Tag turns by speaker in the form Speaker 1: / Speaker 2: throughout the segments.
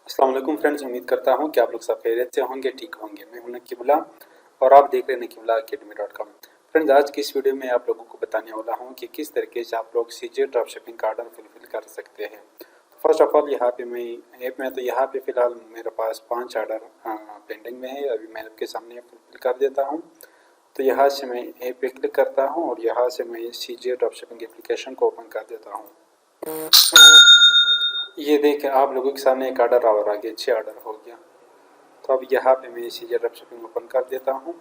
Speaker 1: अस्सलाम वालेकुम फ्रेंड्स, उम्मीद करता हूं कि आप लोग सब खैरियत से होंगे, ठीक होंगे। मैं हूं नकीबुल्ला और आप देख रहे हैं naqibullah.academy.com। फ्रेंड्स, आज की इस वीडियो में आप लोगों को बताने वाला हूं कि किस तरीके से आप लोग सीजे ड्रॉप शिपिंग का ऑर्डर फुलफिल कर सकते हैं। तो फर्स्ट ऑफ ऑल यहाँ पे मैं ऐप में तो यहाँ पे फ़िलहाल मेरे पास 5 ऑर्डर पेंडिंग में है। अभी मैं आपके सामने फुलफिल कर देता हूँ। तो यहाँ से मैं ऐप पे क्लिक करता हूँ और यहाँ से मैं सीजे ड्रॉप शिपिंग एप्लीकेशन को ओपन कर देता हूँ। ये देखें, आप लोगों के सामने एक ऑर्डर और आ गया, 6 ऑर्डर हो गया। तो अब यहाँ पे मैं सीजे ड्रॉप शिपिंग ओपन कर देता हूँ।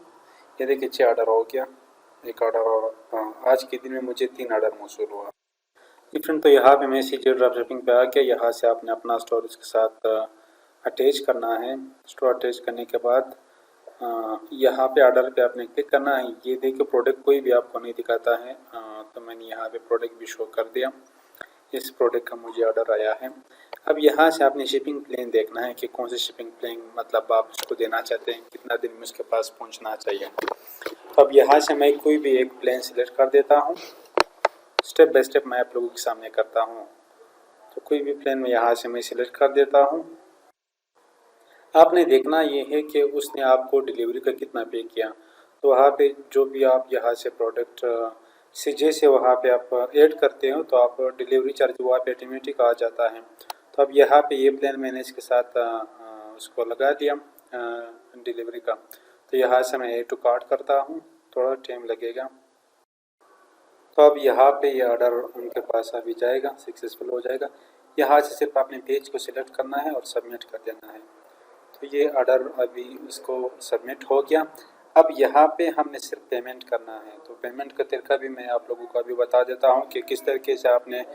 Speaker 1: ये देखिए 6 ऑर्डर हो गया, एक ऑर्डर और आज के दिन में मुझे 3 ऑर्डर मौसूल हुआ। डिफरेंट तो यहाँ पे मैं सीजे ड्रॉप शिपिंग पे आ गया। यहाँ से आपने अपना स्टोर इसके साथ अटैच करना है। स्टोर अटैच करने के बाद यहाँ पे ऑर्डर पे आपने क्लिक करना है। ये देखिए प्रोडक्ट कोई भी आपको नहीं दिखाता है, तो मैंने यहाँ पे प्रोडक्ट भी शो कर दिया। इस प्रोडक्ट का मुझे ऑर्डर आया है। अब यहाँ से आपने शिपिंग प्लेन देखना है कि कौन सी शिपिंग प्लेन मतलब आप उसको देना चाहते हैं, कितना दिन में उसके पास पहुँचना चाहिए। तो अब यहाँ से मैं कोई भी एक प्लेन सिलेक्ट कर देता हूँ। स्टेप बाय स्टेप मैं आप लोगों के सामने करता हूँ। तो कोई भी प्लेन में यहाँ से मैं सिलेक्ट कर देता हूँ। आपने देखना ये है कि उसने आपको डिलीवरी का कितना पे किया। तो वहाँ पे जो भी आप यहाँ से प्रोडक्ट सीजे से वहाँ पे आप ऐड करते हो तो आप डिलीवरी चार्ज वहाँ पे ऑटोमेटिक आ जाता है। तो अब यहाँ पे ये प्लान मैंने इसके साथ उसको लगा दिया डिलीवरी का। तो यहाँ से मैं ऐड टू कार्ट करता हूँ, थोड़ा टाइम लगेगा। तो अब यहाँ पे ये ऑर्डर उनके पास अभी जाएगा, सक्सेसफुल हो जाएगा। यहाँ से सिर्फ आपने पेज को सिलेक्ट करना है और सबमिट कर देना है। तो ये ऑर्डर अभी इसको सबमिट हो गया। अब यहाँ पे हमने सिर्फ पेमेंट करना है। तो पेमेंट का तरीका भी मैं आप लोगों को अभी बता देता हूँ कि किस तरीके से आपने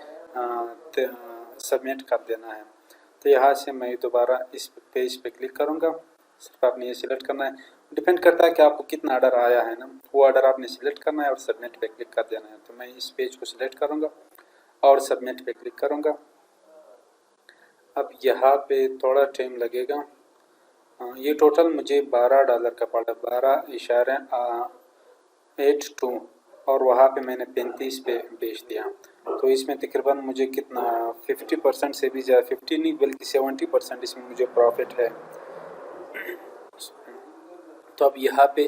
Speaker 1: सबमिट कर देना है। तो यहाँ से मैं दोबारा इस पेज पे क्लिक करूँगा। सिर्फ आपने ये सिलेक्ट करना है। डिपेंड करता है कि आपको कितना ऑर्डर आया है ना, वो ऑर्डर आपने सिलेक्ट करना है और सबमिट पे क्लिक कर देना है। तो मैं इस पेज को सिलेक्ट करूँगा और सबमिट पे क्लिक करूँगा। अब यहाँ पे थोड़ा टाइम लगेगा। ये टोटल मुझे $12 का पड़ा, 12.82 और वहाँ पे मैंने 35 पे बेच दिया। तो इसमें तकरीबन मुझे कितना 50% से भी ज़्यादा, 50 नहीं बल्कि 70% इसमें मुझे प्रॉफिट है। तो अब यहाँ पे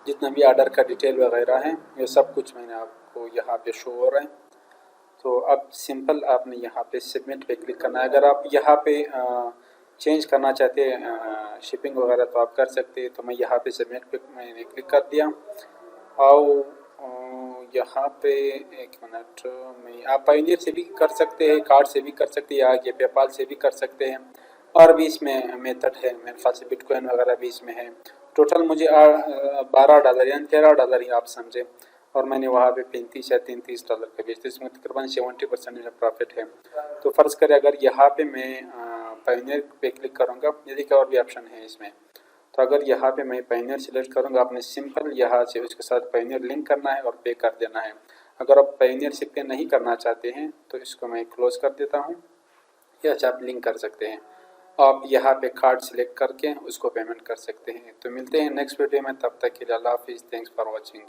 Speaker 1: जितना भी ऑर्डर का डिटेल वगैरह है ये सब कुछ मैंने आपको यहाँ पे शो हो रहा है। तो अब सिंपल आपने यहाँ पे सबमिट पे क्लिक करना है। अगर आप यहाँ पे चेंज करना चाहते हैं शिपिंग वगैरह तो आप कर सकते हैं। तो मैं यहाँ पे सबमिट पे मैंने क्लिक कर दिया और यहाँ पे एक मिनट में आप पायोनियर से भी कर सकते हैं, कार्ड से भी कर सकते हैं, आगे पेपाल से भी कर सकते हैं और भी इसमें मेथड है। मेरे ख्याल से बिटकॉइन वगैरह भी इसमें है। टोटल मुझे $12 यानी $13 ही आप समझे और मैंने वहाँ पे 35 या $33 का बेचते, इसमें तकरीबन 70% मेरा प्रॉफिट है। तो फ़र्ज़ करें अगर यहाँ पे मैं पायोनियर पे क्लिक करूँगा, यदि और भी ऑप्शन है इसमें। तो अगर यहाँ पे मैं पायोनियर सेलेक्ट करूँगा, आपने सिंपल यहाँ से उसके साथ पायोनियर लिंक करना है और पे कर देना है। अगर आप पायोनियर से पे नहीं करना चाहते हैं तो इसको मैं क्लोज कर देता हूँ, या आप लिंक कर सकते हैं। आप यहाँ पे कार्ड सेलेक्ट करके उसको पेमेंट कर सकते हैं। तो मिलते हैं नेक्स्ट वीडियो में, तब तक के लिए अल्लाह हाफिज़। Thanks for watching.